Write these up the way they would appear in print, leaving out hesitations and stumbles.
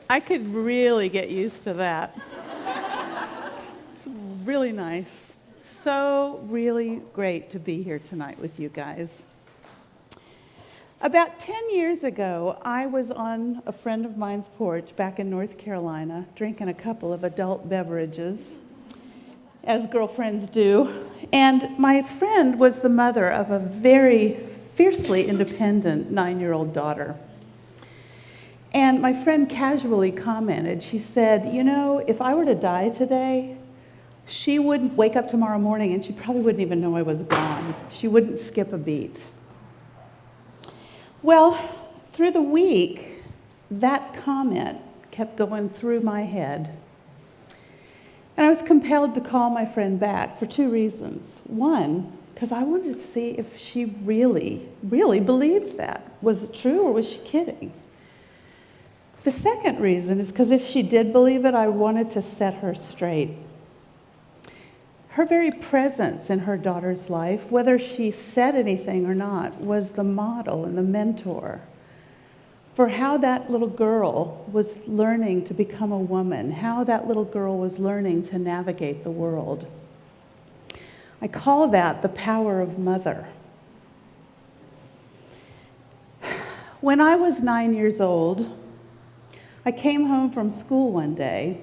I could really get used to that. It's really nice. So really great to be here tonight with you guys. About 10 years ago, I was on a friend of mine's porch back in North Carolina, drinking a couple of adult beverages, as girlfriends do. And my friend was the mother of a very fiercely independent 9-year-old daughter. And my friend casually commented, she said, you know, if I were to die today, she wouldn't wake up tomorrow morning and she probably wouldn't even know I was gone. She wouldn't skip a beat. Well, through the week, that comment kept going through my head. And I was compelled to call my friend back for 2 reasons. One, because I wanted to see if she really believed that. Was it true or was she kidding? The second reason is because if she did believe it, I wanted to set her straight. Her very presence in her daughter's life, whether she said anything or not, was the model and the mentor for how that little girl was learning to become a woman, how that little girl was learning to navigate the world. I call that the power of mother. When I was 9 years old, I came home from school one day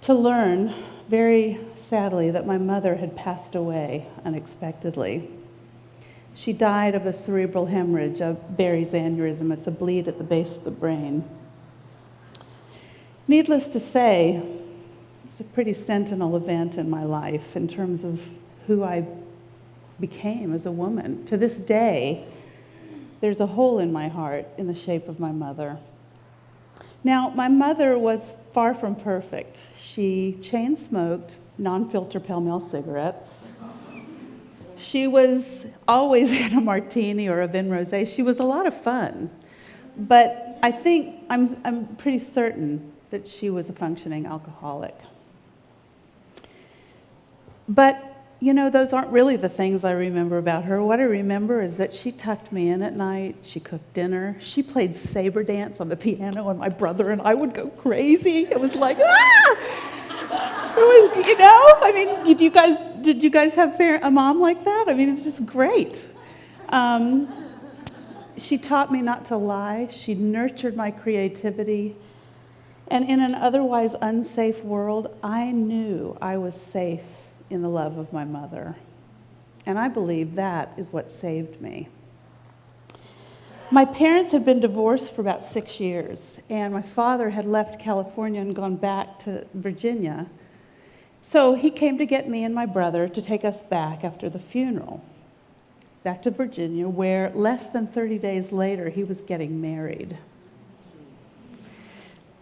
to learn, very sadly, that my mother had passed away unexpectedly. She died of a cerebral hemorrhage, a Barry's aneurysm. It's a bleed at the base of the brain. Needless to say, it's a pretty sentinel event in my life in terms of who I became as a woman. To this day, there's a hole in my heart in the shape of my mother. Now, my mother was far from perfect. She chain smoked non-filter Pall-Mall cigarettes. She was always in a martini or a vin rosé. She was a lot of fun, but I'm pretty certain that she was a functioning alcoholic. But you know, those aren't really the things I remember about her. What I remember is that she tucked me in at night, she cooked dinner, she played saber dance on the piano, and my brother and I would go crazy. It was like, ah! It was, you know, I mean, did you guys have a mom like that? I mean, it's just great. She taught me not to lie. She nurtured my creativity. And in an otherwise unsafe world, I knew I was safe in the love of my mother. And I believe that is what saved me. My parents had been divorced for about 6 years, and my father had left California and gone back to Virginia. So he came to get me and my brother to take us back after the funeral, back to Virginia, where less than 30 days later, he was getting married.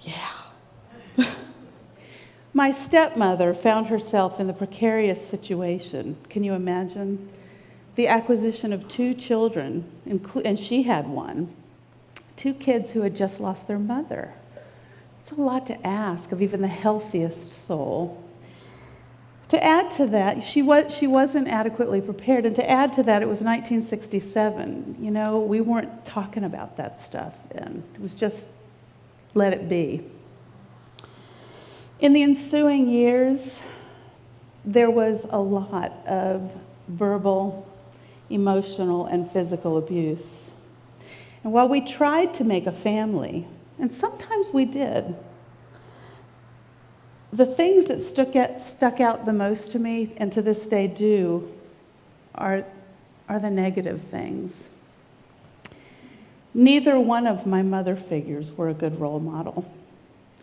Yeah. My stepmother found herself in the precarious situation. Can you imagine? The acquisition of 2 children, and she had one, 2 kids who had just lost their mother. It's a lot to ask of even the healthiest soul. To add to that, she wasn't adequately prepared, and to add to that, it was 1967. You know, we weren't talking about that stuff then. It was just, let it be. In the ensuing years, there was a lot of verbal, emotional, and physical abuse. And while we tried to make a family, and sometimes we did, the things that stuck out the most to me, and to this day do, are the negative things. Neither one of my mother figures were a good role model.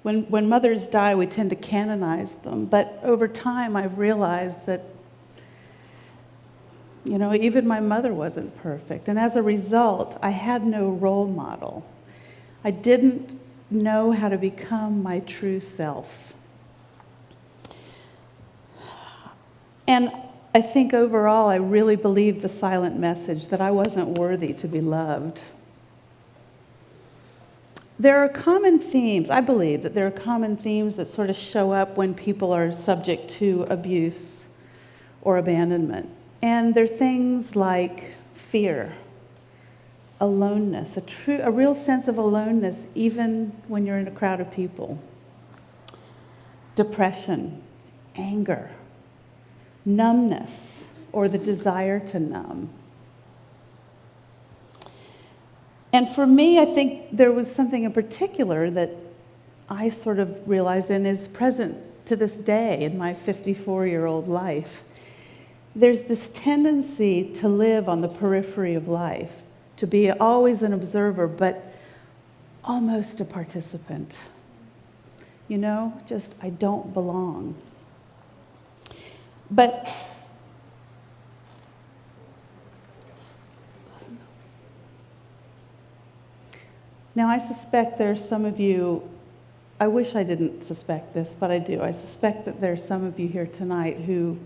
When mothers die, we tend to canonize them, but over time I've realized that, you know, even my mother wasn't perfect, and as a result, I had no role model. I didn't know how to become my true self. And I think overall, I really believed the silent message that I wasn't worthy to be loved. There are common themes, I believe that there are common themes that sort of show up when people are subject to abuse or abandonment. And they're things like fear, aloneness, a real sense of aloneness, even when you're in a crowd of people. Depression, anger, numbness, or the desire to numb. And for me, I think there was something in particular that I sort of realized and is present to this day in my 54-year-old life. There's this tendency to live on the periphery of life, to be always an observer, but almost a participant. You know, just I don't belong. But now I suspect there are some of you, I wish I didn't suspect this, but I do. I suspect that there are some of you here tonight who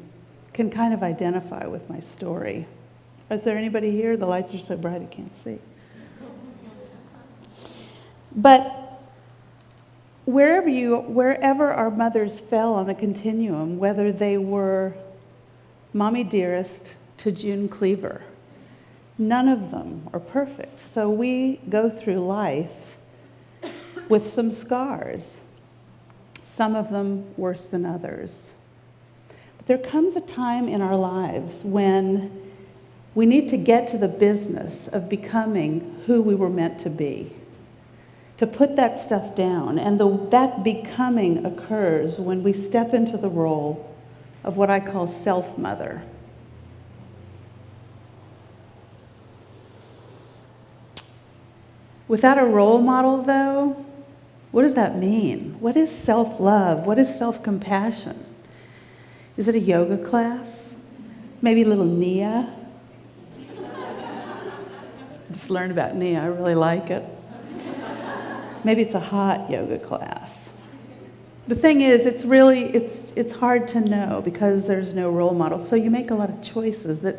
can kind of identify with my story. Is there anybody here? The lights are so bright I can't see. But wherever our mothers fell on the continuum, whether they were Mommy Dearest to June Cleaver, none of them are perfect. So we go through life with some scars, some of them worse than others. But there comes a time in our lives when we need to get to the business of becoming who we were meant to be, to put that stuff down. And that becoming occurs when we step into the role of what I call self-mother. Without a role model, though, what does that mean? What is self-love? What is self-compassion? Is it a yoga class? Maybe a little Nia? Just learned about Nia. I really like it. Maybe it's a hot yoga class. The thing is, it's hard to know because there's no role model. So you make a lot of choices that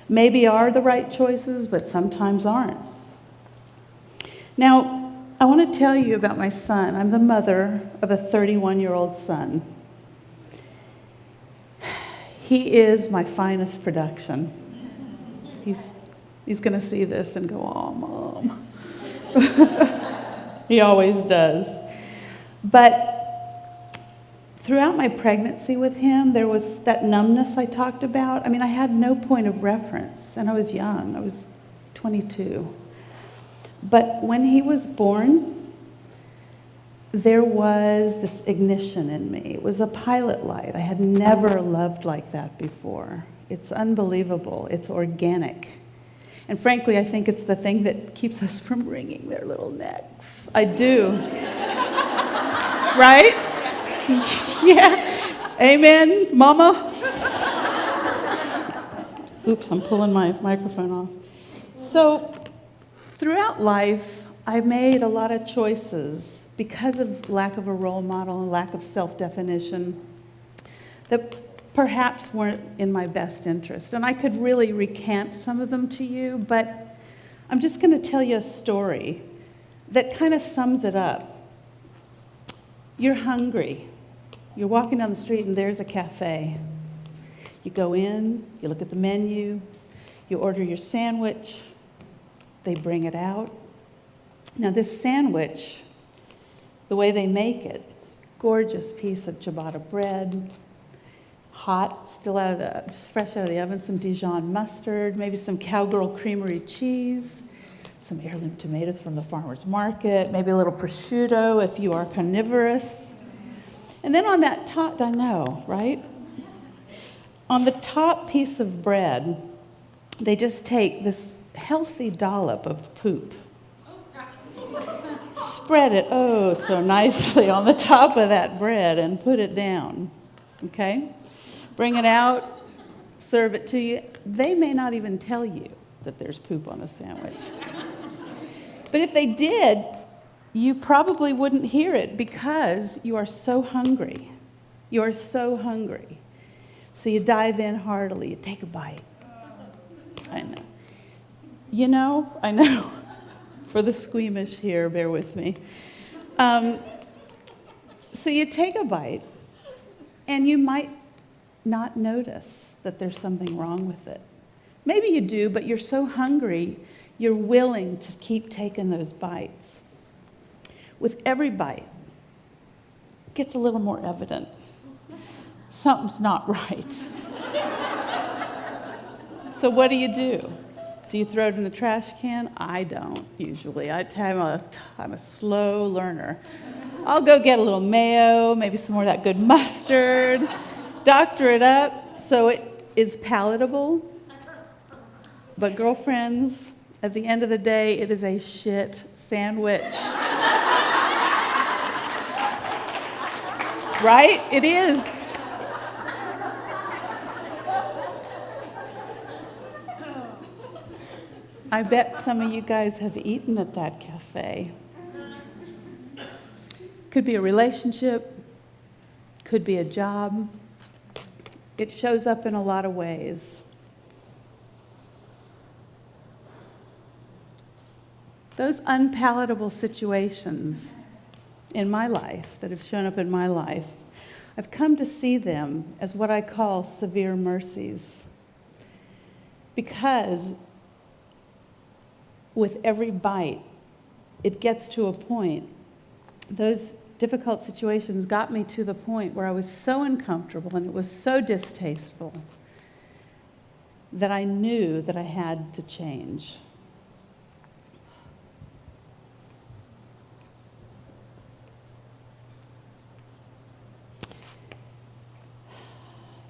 maybe are the right choices, but sometimes aren't. Now, I want to tell you about my son. I'm the mother of a 31-year-old son. He is my finest production. He's going to see this and go, "Oh, Mom." He always does. But throughout my pregnancy with him, there was that numbness I talked about. I mean, I had no point of reference, and I was young. I was 22. But when he was born, there was this ignition in me. It was a pilot light. I had never loved like that before. It's unbelievable. It's organic. And frankly, I think it's the thing that keeps us from wringing their little necks. I do. Right? Yeah. Amen, Mama? Oops, I'm pulling my microphone off. So, throughout life, I made a lot of choices because of lack of a role model and lack of self-definition that perhaps weren't in my best interest. And I could really recant some of them to you, but I'm just going to tell you a story that kind of sums it up. You're hungry. You're walking down the street and there's a cafe. You go in, you look at the menu, you order your sandwich, they bring it out. Now this sandwich, the way they make it, it's a gorgeous piece of ciabatta bread, hot, still just fresh out of the oven, some Dijon mustard, maybe some Cowgirl creamery cheese, some heirloom tomatoes from the farmer's market, maybe a little prosciutto if you are carnivorous. And then on that top, I know, right? On the top piece of bread, they just take this healthy dollop of poop, spread it oh so nicely on the top of that bread and put it down, okay? Bring it out, serve it to you. They may not even tell you that there's poop on the sandwich. But if they did, you probably wouldn't hear it because you are so hungry. You are so hungry. So you dive in heartily, you take a bite. I know. You know, I know. For the squeamish here, bear with me. So you take a bite, and you might not notice that there's something wrong with it. Maybe you do, but you're so hungry, You're willing to keep taking those bites. With every bite, it gets a little more evident. Something's not right. So what do? Do you throw it in the trash can? I don't, usually. I'm a slow learner. I'll go get a little mayo, maybe some more of that good mustard, doctor it up so it is palatable. But girlfriends, at the end of the day, it is a shit sandwich. Right? It is. I bet some of you guys have eaten at that cafe. Could be a relationship, could be a job. It shows up in a lot of ways. Those unpalatable situations in my life that have shown up in my life, I've come to see them as what I call severe mercies. Because with every bite, it gets to a point. Those difficult situations got me to the point where I was so uncomfortable and it was so distasteful that I knew that I had to change.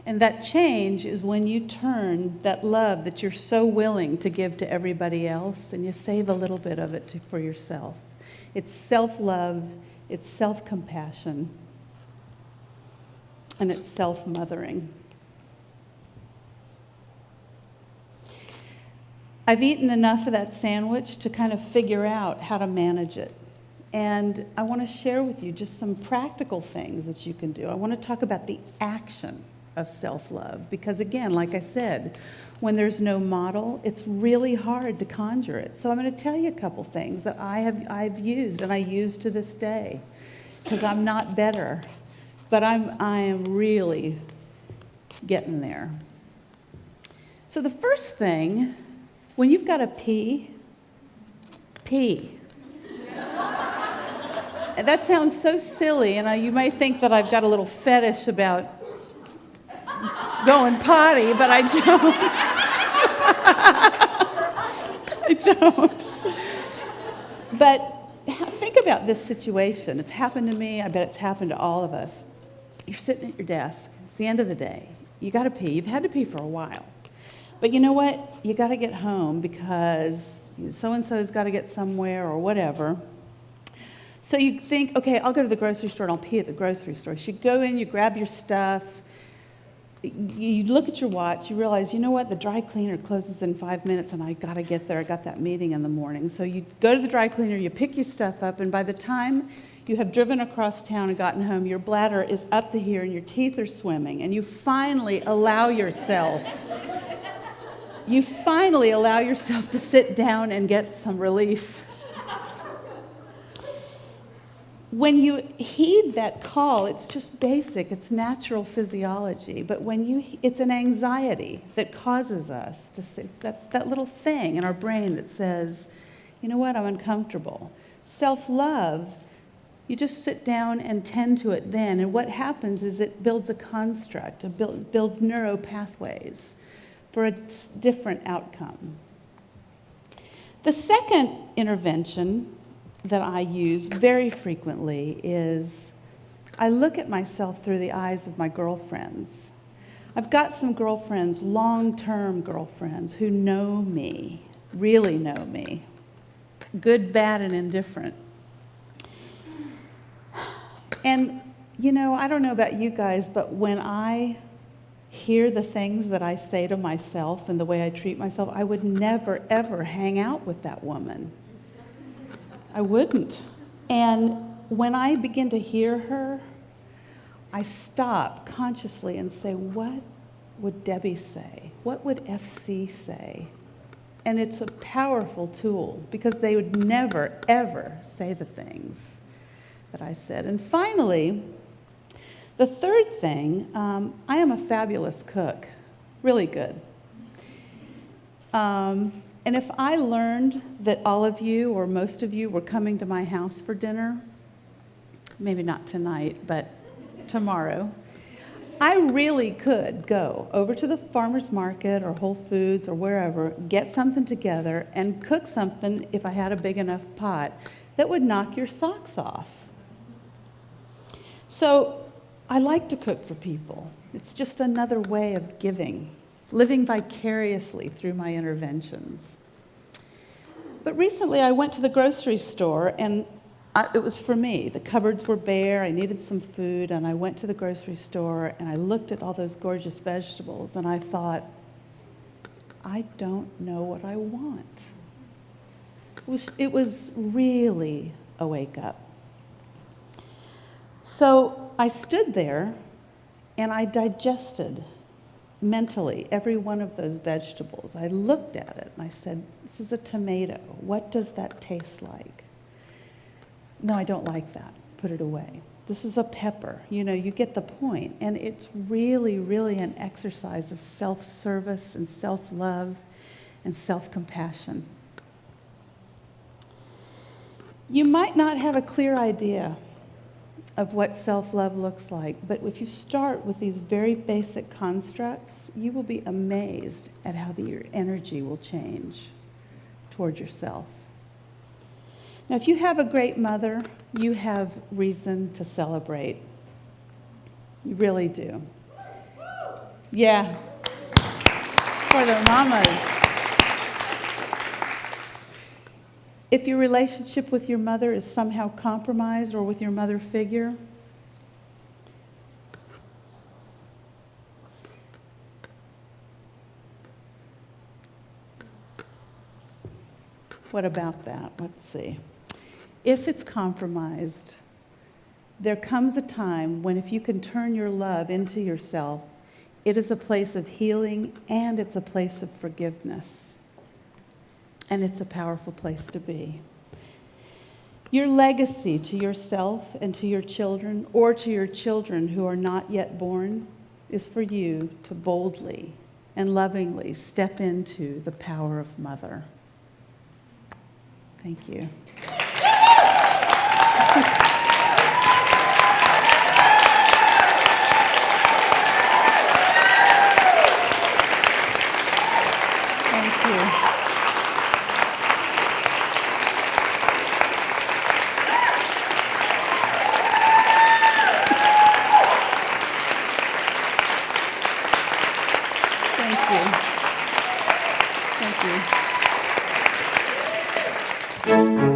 And that change is when you turn that love that you're so willing to give to everybody else and you save a little bit of it for yourself. It's self-love, it's self-compassion, and it's self-mothering. I've eaten enough of that sandwich to kind of figure out how to manage it. And I want to share with you just some practical things that you can do. I want to talk about the action of self-love. Because again, like I said, when there's no model, it's really hard to conjure it. So I'm going to tell you a couple things that I've used and I use to this day. Because I'm not better, but I am really getting there. So the first thing, when you've got to pee. And that sounds so silly, and you may think that I've got a little fetish about going potty, but I don't. I don't. But think about this situation. It's happened to me. I bet it's happened to all of us. You're sitting at your desk. It's the end of the day. You got to pee. You've had to pee for a while. But you know what? You got to get home because so-and-so's got to get somewhere or whatever. So you think, okay, I'll go to the grocery store and I'll pee at the grocery store. So you go in, you grab your stuff. You look at your watch, you realize, you know what, the dry cleaner closes in 5 minutes and I got to get there. I got that meeting in the morning. So you go to the dry cleaner, you pick your stuff up, and by the time you have driven across town and gotten home, your bladder is up to here and your teeth are swimming, and you finally allow yourself to sit down and get some relief. When you heed that call, it's just basic, it's natural physiology. But it's an anxiety that causes us to say, that's that little thing in our brain that says, you know what, I'm uncomfortable. Self-love, you just sit down and tend to it then. And what happens is it builds a construct, it builds neural pathways for a different outcome. The second intervention that I use very frequently is I look at myself through the eyes of my girlfriends. I've got some girlfriends, long-term girlfriends, who know me, really know me, good, bad, and indifferent. And, you know, I don't know about you guys, but when I hear the things that I say to myself and the way I treat myself, I would never, ever hang out with that woman. I wouldn't. And when I begin to hear her, I stop consciously and say, what would Debbie say? What would FC say? And it's a powerful tool because they would never, ever say the things that I said. And finally, the third thing, I am a fabulous cook, really good. And if I learned that all of you or most of you were coming to my house for dinner, maybe not tonight, but tomorrow, I really could go over to the farmer's market or Whole Foods or wherever, get something together and cook something, if I had a big enough pot, that would knock your socks off. So I like to cook for people. It's just another way of giving, living vicariously through my interventions. But recently I went to the grocery store, and it was for me. The cupboards were bare, I needed some food, and I went to the grocery store and I looked at all those gorgeous vegetables and I thought, I don't know what I want. It was really a wake up. So I stood there and I digested mentally every one of those vegetables. I looked at it and I said, this is a tomato. What does that taste like? No, I don't like that. Put it away. This is a pepper. You know, you get the point. And it's really, really an exercise of self-service and self-love and self-compassion. You might not have a clear idea of what self-love looks like, but if you start with these very basic constructs, you will be amazed at how your energy will change toward yourself. Now, if you have a great mother, you have reason to celebrate. You really do. Yeah, for their mamas. If your relationship with your mother is somehow compromised, or with your mother figure, what about that? Let's see. If it's compromised, there comes a time when, if you can turn your love into yourself, it is a place of healing and it's a place of forgiveness. And it's a powerful place to be. Your legacy to yourself and to your children, or to your children who are not yet born, is for you to boldly and lovingly step into the power of mother. Thank you. Thank you. Thank you.